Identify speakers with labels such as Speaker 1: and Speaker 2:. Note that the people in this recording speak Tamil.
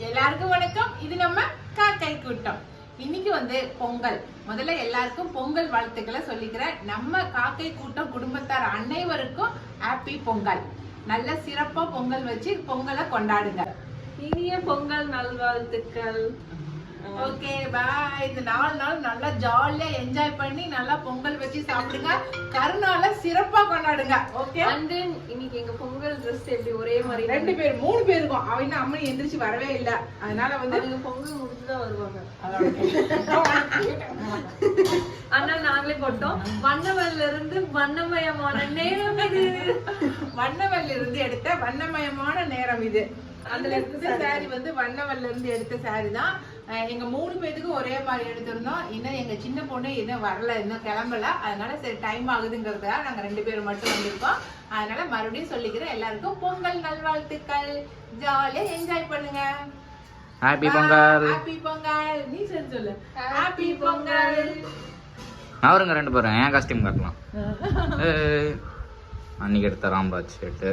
Speaker 1: எல்லாருக்கும் வணக்கம். இது நம்ம காக்கை கூட்டம். இன்னைக்கு வந்து பொங்கல். முதல்ல எல்லாருக்கும் பொங்கல் வாழ்த்துக்களை சொல்லிக்கிறேன். நம்ம காக்கை கூட்டம் குடும்பத்தார் அனைவருக்கும் ஹாப்பி பொங்கல். நல்ல சிறப்பா பொங்கல் வச்சு பொங்கலை கொண்டாடுங்க.
Speaker 2: இனிய பொங்கல் நல்வாழ்த்துக்கள்.
Speaker 1: Okay bye. இந்த 4 நாள் நல்லா ஜாலியா என்ஜாய் பண்ணி நல்லா பொங்கல் வச்சு சாப்பிடுங்க. கருநாள சிறப்பா கொண்டாடுங்க. ஓகே.
Speaker 2: அண்ட் இன்னைக்கு எங்க பொங்கல் ட்ரெஸ் எப்படி ஒரே மாதிரி
Speaker 1: 2 பேர் 3 பேருக்கும் அவன் அம்மா எந்திரிச்சு வரவே இல்ல. அதனால வந்து
Speaker 2: பொங்கல் முடிச்சுதான் வருவாங்க. ஆனா நாங்களே போட்டோம். வண்ணவல்ல இருந்து வண்ணமயமான நேரம் இது.
Speaker 1: வண்ணவல்ல இருந்து எடுத்த வண்ணமயமான நேரம் இது. அதுல இருந்த சாரி வந்து வண்ணவல்ல இருந்து எடுத்த சாரி தான். எங்க 3 பேருக்கு ஒரே மாதிரி எடுத்திருந்தோம். இன்னும் எங்க சின்ன பொண்ணு இன்னும் வரல, இன்னும் கிளம்பல. அதனால சரி டைம் ஆகுதுங்கிறதுக்காக நாங்க 2 பேரும் மட்டும் வந்திருக்கோம். அதனால மறுபடியும் சொல்லிக்கிறேன், எல்லாருக்கும் பொங்கல் நல்வாழ்த்துக்கள். ஜாலியா என்ஜாய் பண்ணுங்க.
Speaker 3: ஹாப்பி பொங்கல்.
Speaker 1: ஹாப்பி பொங்கல். நீ சொல்லு. ஹாப்பி பொங்கல்.
Speaker 3: அவருங்க 2 பேரும் என் காஸ்டியூம் காட்டலாம். அன்னைக்கு எடுத்த ராம்ராஜ் ஷர்ட்டு.